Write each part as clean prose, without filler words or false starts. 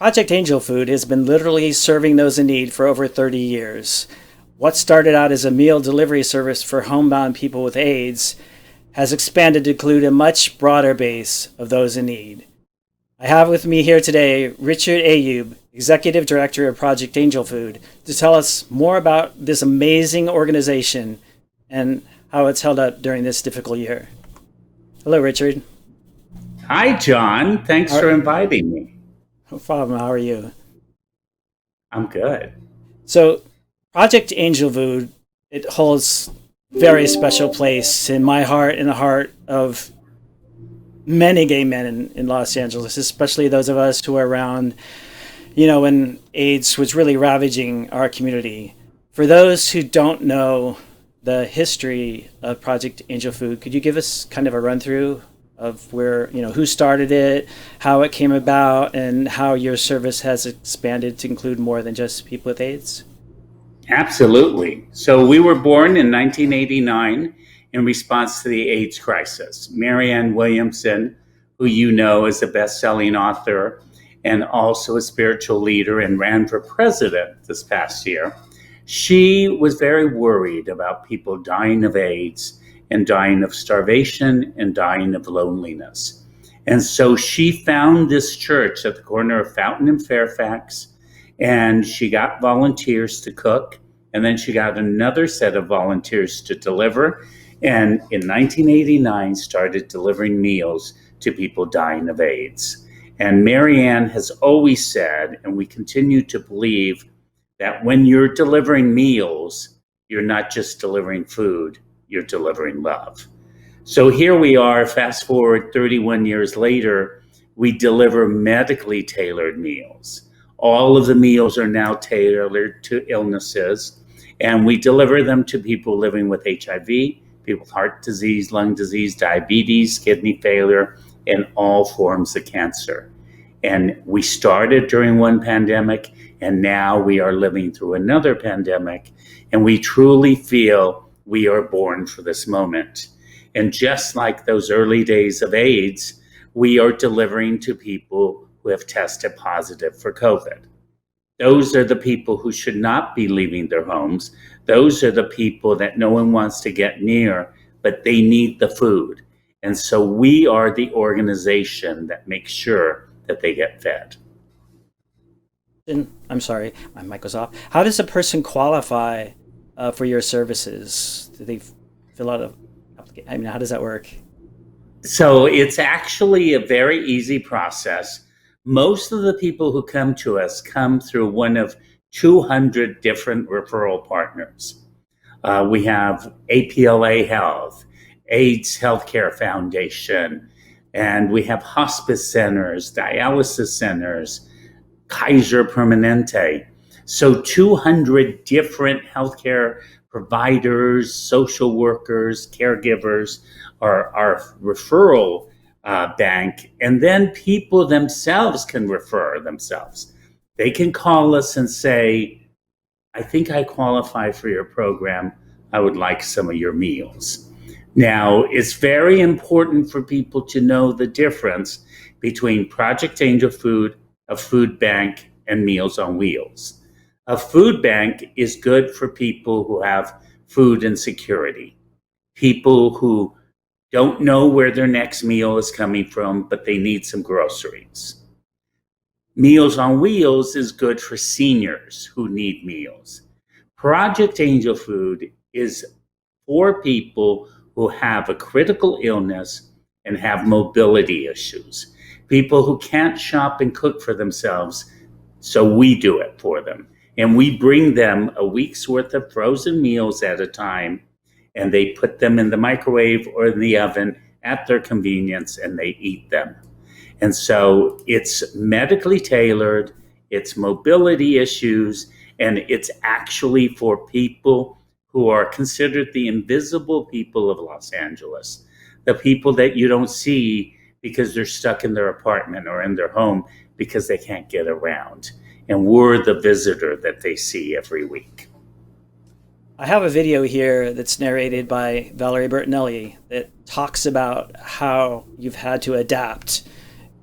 Project Angel Food has been literally serving those in need for over 30 years. What started out as a meal delivery service for homebound people with AIDS has expanded to include a much broader base of those in need. I have with me here today Richard Ayoub, Executive Director of Project Angel Food, to tell us more about this amazing organization and how it's held up during this difficult year. Hello, Richard. Hi, John. Thanks for inviting me. No problem. How are you? I'm good. So, Project Angel Food, it holds very special place in my heart and the heart of many gay men in Los Angeles, especially those of us who are around, when AIDS was really ravaging our community. For those who don't know the history of Project Angel Food, could you give us kind of a run through of where, who started it, how it came about, and how your service has expanded to include more than just people with AIDS? Absolutely. So we were born in 1989 in response to the AIDS crisis. Marianne Williamson, who you know is a best-selling author and also a spiritual leader and ran for president this past year, she was very worried about people dying of AIDS and dying of starvation and dying of loneliness. And so she found this church at the corner of Fountain and Fairfax, and she got volunteers to cook, and then she got another set of volunteers to deliver, and in 1989 started delivering meals to people dying of AIDS. And Marianne has always said, and we continue to believe, that when you're delivering meals, you're not just delivering food, you're delivering love. So here we are, fast forward 31 years later, we deliver medically tailored meals. All of the meals are now tailored to illnesses, and we deliver them to people living with HIV, people with heart disease, lung disease, diabetes, kidney failure, and all forms of cancer. And we started during one pandemic, and now we are living through another pandemic, and we truly feel we are born for this moment. And just like those early days of AIDS, we are delivering to people who have tested positive for COVID. Those are the people who should not be leaving their homes. Those are the people that no one wants to get near, but they need the food. And so we are the organization that makes sure that they get fed. I'm sorry, my mic was off. How does a person qualify for your services? Do they fill out a application? I mean, how does that work? So it's actually a very easy process. Most of the people who come to us come through one of 200 different referral partners. We have APLA Health, AIDS Healthcare Foundation, and we have hospice centers, dialysis centers, Kaiser Permanente. So 200 different healthcare providers, social workers, caregivers are our referral bank. And then people themselves can refer themselves. They can call us and say, I think I qualify for your program. I would like some of your meals. Now, it's very important for people to know the difference between Project Angel Food, a food bank, and Meals on Wheels. A food bank is good for people who have food insecurity, people who don't know where their next meal is coming from, but they need some groceries. Meals on Wheels is good for seniors who need meals. Project Angel Food is for people who have a critical illness and have mobility issues, people who can't shop and cook for themselves, so we do it for them. And we bring them a week's worth of frozen meals at a time, and they put them in the microwave or in the oven at their convenience, and they eat them. And so it's medically tailored, it's mobility issues, and it's actually for people who are considered the invisible people of Los Angeles, the people that you don't see because they're stuck in their apartment or in their home because they can't get around. And we're the visitor that they see every week. I have a video here that's narrated by Valerie Bertinelli that talks about how you've had to adapt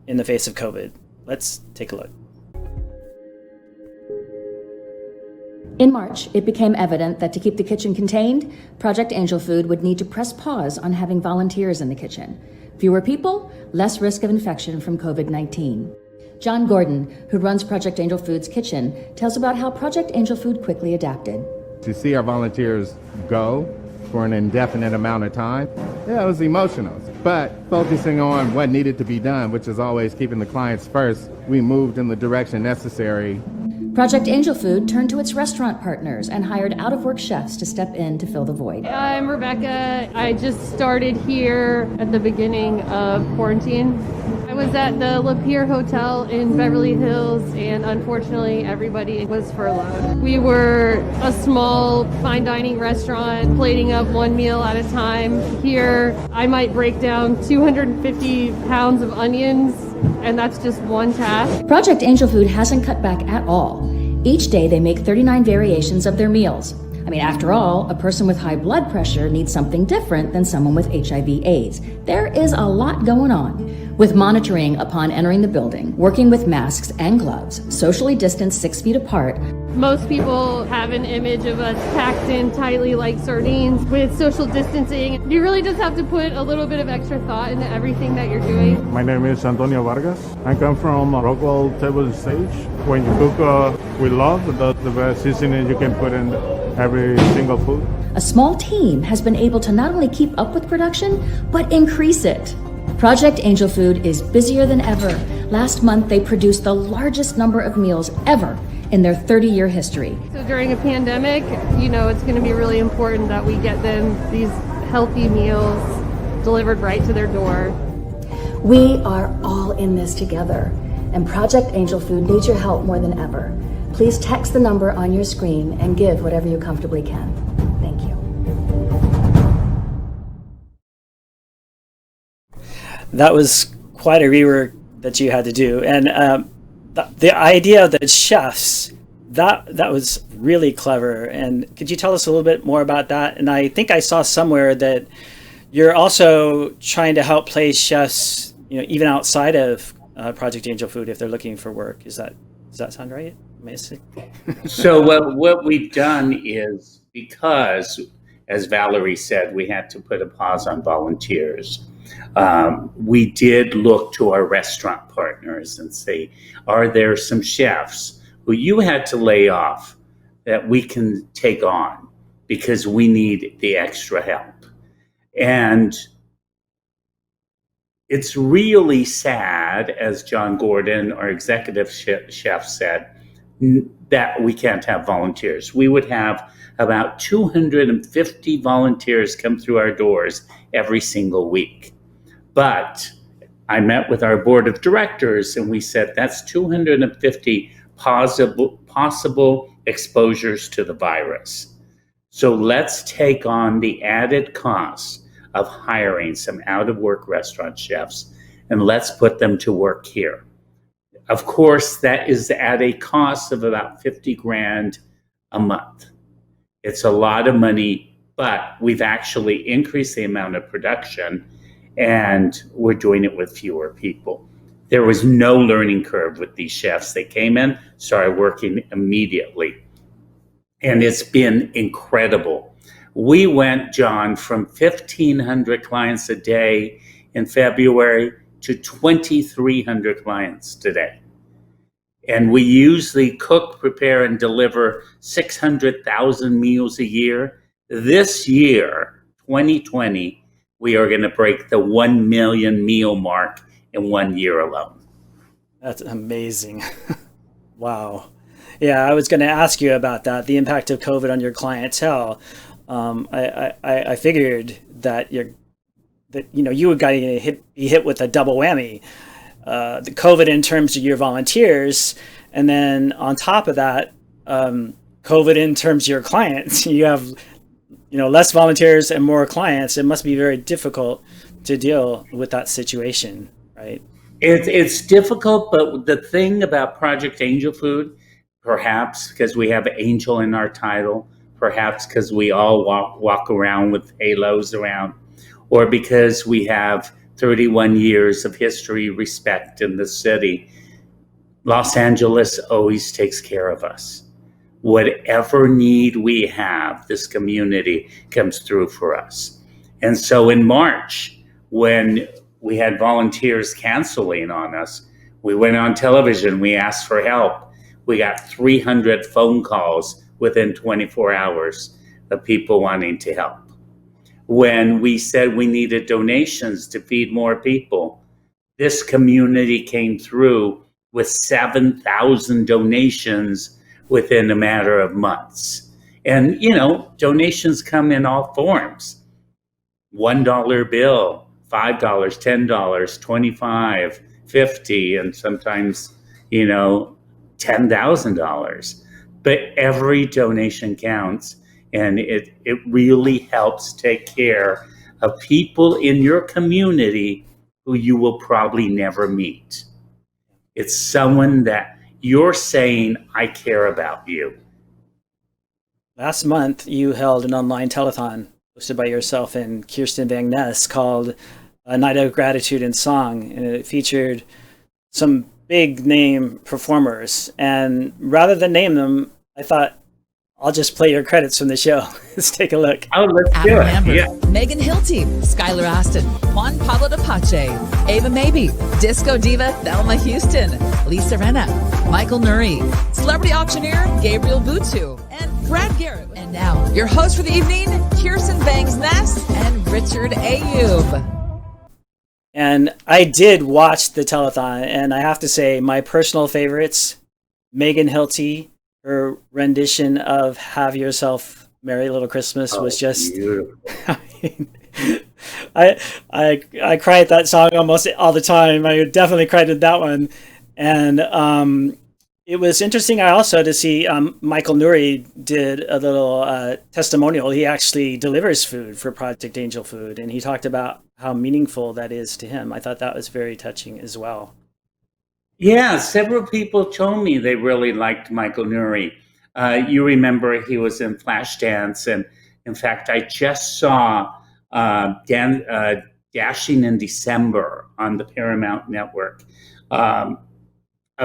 in the face of COVID. Let's take a look. In March, it became evident that to keep the kitchen contained, Project Angel Food would need to press pause on having volunteers in the kitchen. Fewer people, less risk of infection from COVID-19. John Gordon, who runs Project Angel Food's kitchen, tells about how Project Angel Food quickly adapted. To see our volunteers go for an indefinite amount of time, yeah, it was emotional. But focusing on what needed to be done, which is always keeping the clients first, we moved in the direction necessary. Project Angel Food turned to its restaurant partners and hired out-of-work chefs to step in to fill the void. I'm Rebecca. I just started here at the beginning of quarantine. I was at the Lapeer Hotel in Beverly Hills, and unfortunately everybody was furloughed. We were a small fine dining restaurant, plating up one meal at a time. Here, I might break down 250 pounds of onions, and that's just one task. Project Angel Food hasn't cut back at all. Each day they make 39 variations of their meals. I mean, after all, a person with high blood pressure needs something different than someone with HIV/AIDS. There is a lot going on. With monitoring upon entering the building, working with masks and gloves, socially distanced 6 feet apart. Most people have an image of us packed in tightly like sardines with social distancing. You really just have to put a little bit of extra thought into everything that you're doing. My name is Antonio Vargas. I come from Rockwell Table Stage. When you cook with love, that's the best seasoning you can put in every single food. A small team has been able to not only keep up with production, but increase it. Project Angel Food is busier than ever. Last month, they produced the largest number of meals ever in their 30-year history. So during a pandemic, it's going to be really important that we get them these healthy meals delivered right to their door. We are all in this together, and Project Angel Food needs your help more than ever. Please text the number on your screen and give whatever you comfortably can. Thank you. That was quite a rework that you had to do, and the idea of the chefs, that was really clever. And could you tell us a little bit more about that? And I think I saw somewhere that you're also trying to help place chefs, even outside of Project Angel Food if they're looking for work. Does that sound right? So what we've done is, because, as Valerie said, we had to put a pause on volunteers. We did look to our restaurant partners and say, are there some chefs who you had to lay off that we can take on because we need the extra help? And it's really sad, as John Gordon, our executive chef, said, that we can't have volunteers. We would have about 250 volunteers come through our doors every single week. But I met with our board of directors and we said that's 250 possible exposures to the virus. So let's take on the added cost of hiring some out-of-work restaurant chefs and let's put them to work here. Of course, that is at a cost of about $50,000 a month. It's a lot of money, but we've actually increased the amount of production and we're doing it with fewer people. There was no learning curve with these chefs. They came in, started working immediately, and it's been incredible. We went, John, from 1,500 clients a day in February to 2,300 clients today. And we usually cook, prepare, and deliver 600,000 meals a year. This year, 2020, we are going to break the 1 million meal mark in 1 year alone. That's amazing. Wow. Yeah, I was going to ask you about that, the impact of COVID on your clientele. I figured that you would be hit with a double whammy. The COVID in terms of your volunteers, and then on top of that, COVID in terms of your clients. You have less volunteers and more clients. It must be very difficult to deal with that situation, right? It's difficult, but the thing about Project Angel Food, perhaps because we have angel in our title, perhaps because we all walk around with halos around, or because we have 31 years of history, respect in the city, Los Angeles always takes care of us. whatever need we have, this community comes through for us. And so in March, when we had volunteers canceling on us, we went on television, we asked for help. We got 300 phone calls within 24 hours of people wanting to help. When we said we needed donations to feed more people, this community came through with 7,000 donations within a matter of months. And, you know, donations come in all forms. $1 bill, $5, $10, 25, 50, and sometimes, you know, $10,000. But every donation counts, and it really helps take care of people in your community who you will probably never meet. It's someone that you're saying, I care about you. Last month, you held an online telethon hosted by yourself and Kirsten Van Ness called A Night of Gratitude and Song, and it featured some big name performers. And rather than name them, I thought I'll just play your credits from the show. Let's take a look. Oh, let's Adam do it. Lambert, Yeah. Megan Hilty, Skylar Aston, Juan Pablo DePache, Ava Maybe, Disco Diva Thelma Houston, Lisa Renna, Michael Nuri, Celebrity Auctioneer Gabriel Butu, and Brad Garrett. And now, your host for the evening, Kirsten Bangs Ness and Richard Ayoub. And I did watch the telethon, and I have to say, my personal favorites, Megan Hilty, her rendition of "Have Yourself Merry Little Christmas" was just Beautiful. I mean, I cry at that song almost all the time. I definitely cried at that one, and it was interesting. I also to see Michael Nuri did a little testimonial. He actually delivers food for Project Angel Food, and he talked about how meaningful that is to him. I thought that was very touching as well. Yeah, several people told me they really liked Michael Nuri. You remember he was in Flashdance, and in fact, I just saw Dashing in December on the Paramount Network a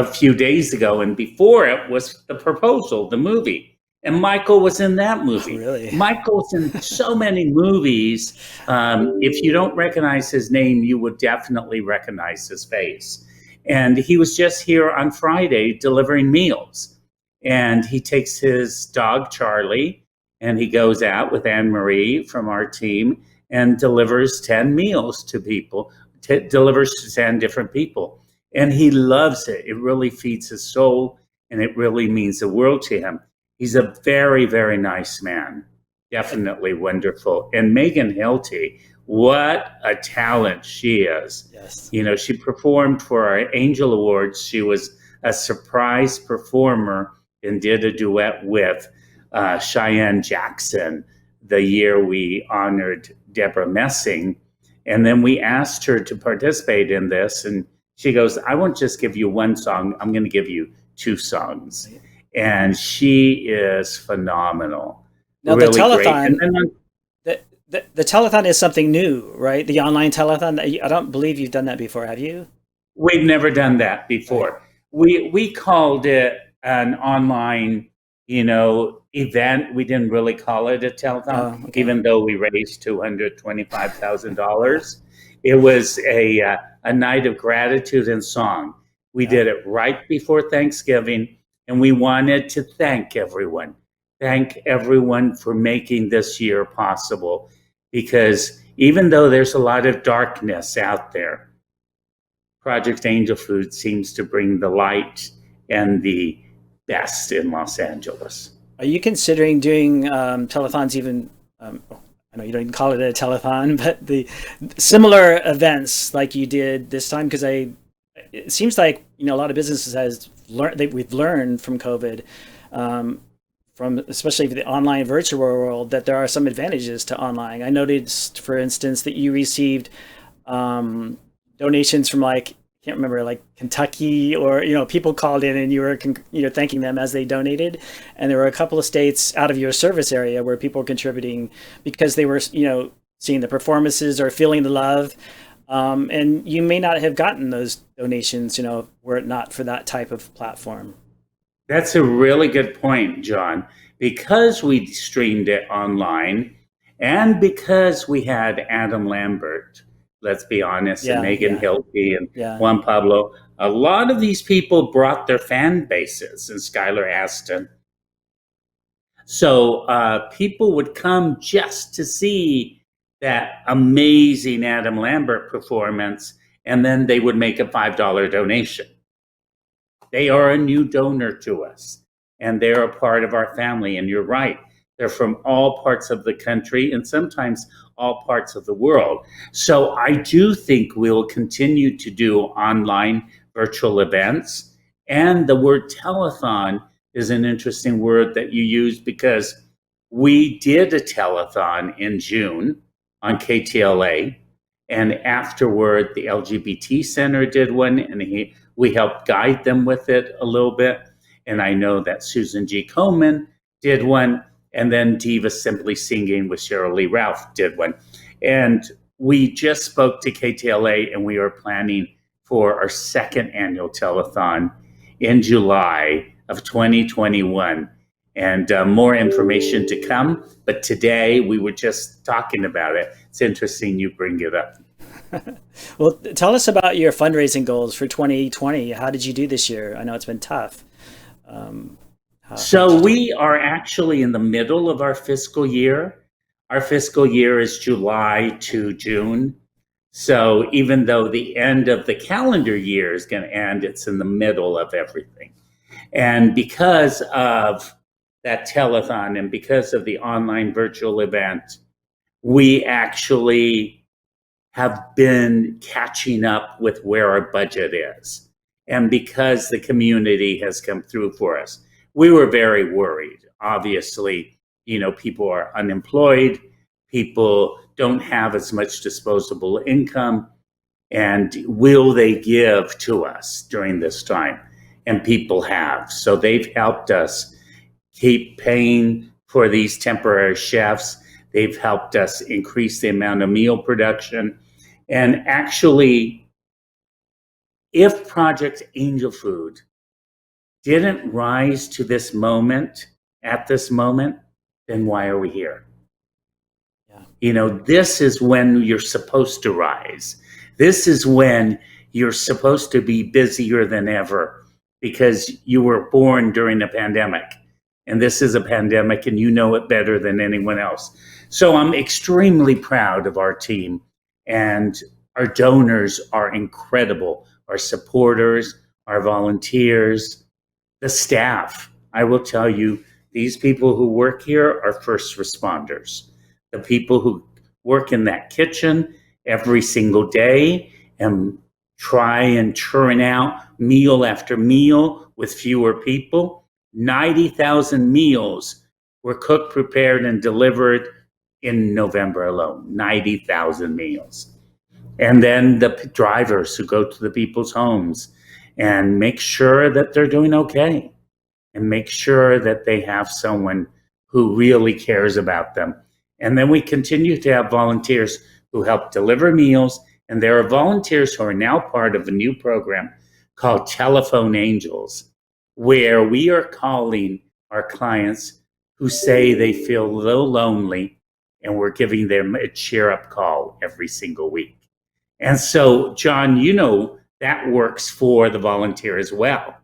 few days ago, and before it was The Proposal, the movie. And Michael was in that movie. Oh, really? Michael's in so many movies. If you don't recognize his name, you would definitely recognize his face. And he was just here on Friday delivering meals. And he takes his dog, Charlie, and he goes out with Anne Marie from our team and delivers 10 meals to people, delivers to 10 different people. And he loves it. It really feeds his soul, and it really means the world to him. He's a very, very nice man. Definitely wonderful. And Megan Hilty, what a talent she is. Yes. You know, she performed for our Angel Awards. She was a surprise performer and did a duet with Cheyenne Jackson the year we honored Deborah Messing. And then we asked her to participate in this. And she goes, I won't just give you one song. I'm going to give you 2 songs. And she is phenomenal. Now, really the telethon, great. And then the telethon is something new, right? The online telethon. I don't believe you've done that before, have you? we've never done that before. We called it an online, event. We didn't really call it a telethon, okay. even though we raised $225,000. It was a night of gratitude and song. We did it right before Thanksgiving, and we wanted to thank everyone. Thank everyone for making this year possible, because even though there's a lot of darkness out there, Project Angel Food seems to bring the light and the best in Los Angeles. Are you considering doing telethons even, I know you don't even call it a telethon, but the similar events like you did this time? Because it seems like, a lot of businesses we've learned from COVID, from especially the online virtual world, that there are some advantages to online. I noticed, for instance, that you received donations from can't remember, like Kentucky, or people called in and you were thanking them as they donated, and there were a couple of states out of your service area where people were contributing because they were seeing the performances or feeling the love, and you may not have gotten those donations were it not for that type of platform. That's a really good point, John. Because we streamed it online and because we had Adam Lambert, let's be honest, and Yeah, Megan yeah, Hilty and yeah. Juan Pablo, a lot of these people brought their fan bases, and Skylar Aston. So people would come just to see that amazing Adam Lambert performance, and then they would make a $5 donation. They are a new donor to us, and they're a part of our family. And you're right, they're from all parts of the country and sometimes all parts of the world. So I do think we'll continue to do online virtual events. And the word telethon is an interesting word that you use because we did a telethon in June on KTLA. And afterward, the LGBT Center did one, and we helped guide them with it a little bit. And I know that Susan G. Komen did one, and then Diva Simply Singing with Cheryl Lee Ralph did one. And we just spoke to KTLA, and we are planning for our second annual telethon in July of 2021. And more information to come. But today we were just talking about it. It's interesting you bring it up. Well, tell us about your fundraising goals for 2020. How did you do this year? I know it's been tough. So we are actually in the middle of our fiscal year. Our fiscal year is July to June. So even though the end of the calendar year is going to end, it's in the middle of everything. And because of that telethon and because of the online virtual event, we actually have been catching up with where our budget is. And because the community has come through for us, we were very worried. Obviously, people are unemployed, people don't have as much disposable income, and will they give to us during this time? And people have. So they've helped us keep paying for these temporary chefs. They've helped us increase the amount of meal production. And actually, if Project Angel Food didn't rise to this moment, at this moment, then why are we here? Yeah. This is when you're supposed to rise. This is when you're supposed to be busier than ever because you were born during a pandemic. And this is a pandemic, and you know it better than anyone else. So I'm extremely proud of our team, and our donors are incredible. Our supporters, our volunteers, the staff. I will tell you, these people who work here are first responders. The people who work in that kitchen every single day and try and churn out meal after meal with fewer people. 90,000 meals were cooked, prepared, and delivered in November alone. 90,000 meals. And then the drivers who go to the people's homes and make sure that they're doing okay and make sure that they have someone who really cares about them. And then we continue to have volunteers who help deliver meals. And there are volunteers who are now part of a new program called Telephone Angels, where we are calling our clients who say they feel a little lonely, and we're giving them a cheer up call every single week. And so, John, that works for the volunteer as well,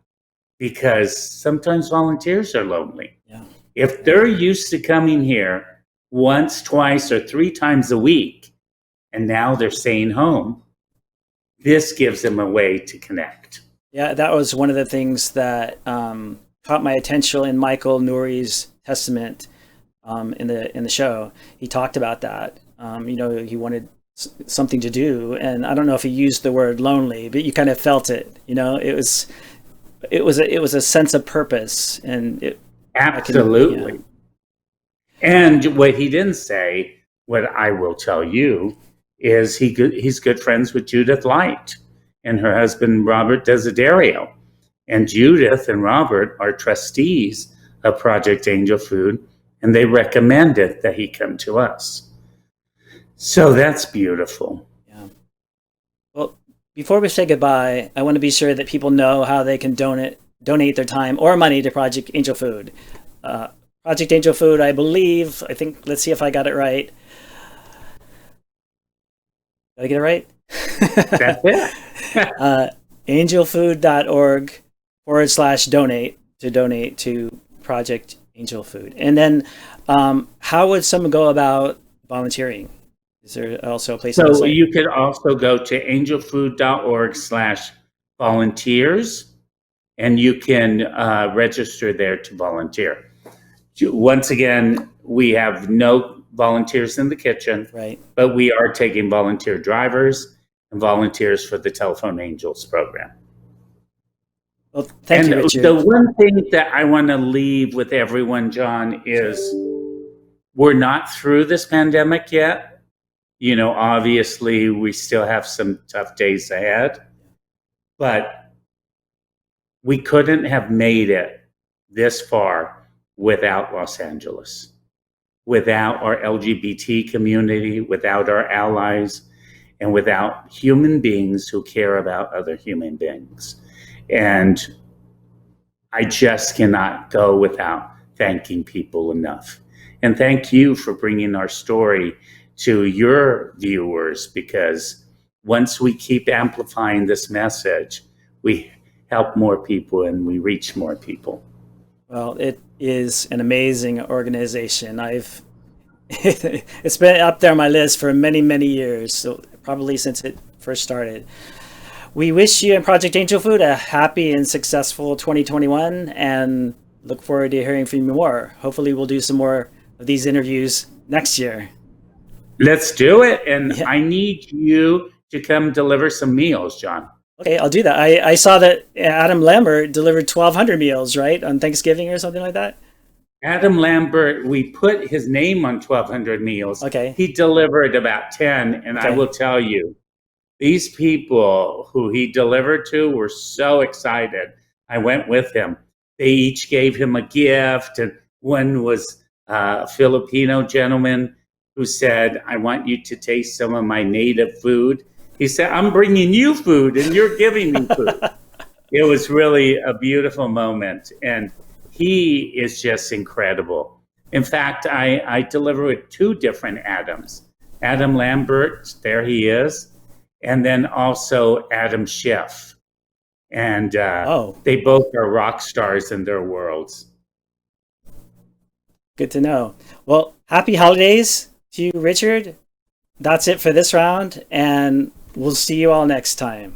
because sometimes volunteers are lonely. Yeah. If they're used to coming here once, twice, or 3 times a week, and now they're staying home, this gives them a way to connect. Yeah, that was one of the things that caught my attention in Michael Nouri's testament in the show. He talked about that. He wanted something to do, and I don't know if he used the word lonely, but you kind of felt it. It was a sense of purpose, and it absolutely. And what he didn't say, what I will tell you, is he's good friends with Judith Light and her husband, Robert Desiderio. And Judith and Robert are trustees of Project Angel Food, and they recommended that he come to us. So that's beautiful. Yeah. Well, before we say goodbye, I want to be sure that people know how they can donate their time or money to Project Angel Food. Project Angel Food, I think, let's see if I got it right. Did I get it right? That's it. Angelfood.org/donate to donate to Project Angel Food. And then how would someone go about volunteering? Is there also a place on the So site? you could also go to angelfood.org/volunteers, and you can register there to volunteer. Once again, we have no volunteers in the kitchen, Right. but we are taking volunteer drivers and volunteers for the Telephone Angels program. Well, thank you, Richard. The one thing that I want to leave with everyone, John, is we're not through this pandemic yet. You know, obviously, we still have some tough days ahead, but we couldn't have made it this far without Los Angeles, without our LGBT community, without our allies, and without human beings who care about other human beings. And I just cannot go without thanking people enough. And thank you for bringing our story to your viewers, because once we keep amplifying this message, we help more people and we reach more people. Well, it is an amazing organization. It's been up there on my list for many, many years, so probably since it first started. We wish you and Project Angel Food a happy and successful 2021 and look forward to hearing from you more. Hopefully we'll do some more of these interviews next year. Let's do it. And Yeah. I need you to come deliver some meals, John. Okay, I'll do that. I saw that Adam Lambert delivered 1,200 meals, right, on Thanksgiving or something like that? Adam Lambert, we put his name on 1,200 meals. Okay. He delivered about 10. And I Okay. will tell you, these people who he delivered to were so excited. I went with him. They each gave him a gift. And one was a Filipino gentleman who said, I want you to taste some of my native food. He said, I'm bringing you food and you're giving me food. It was really a beautiful moment. And he is just incredible. In fact, I deliver with two different Adams. Adam Lambert, there he is. And then also Adam Schiff. And they both are rock stars in their worlds. Good to know. Well, happy holidays to you, Richard. That's it for this round, and we'll see you all next time.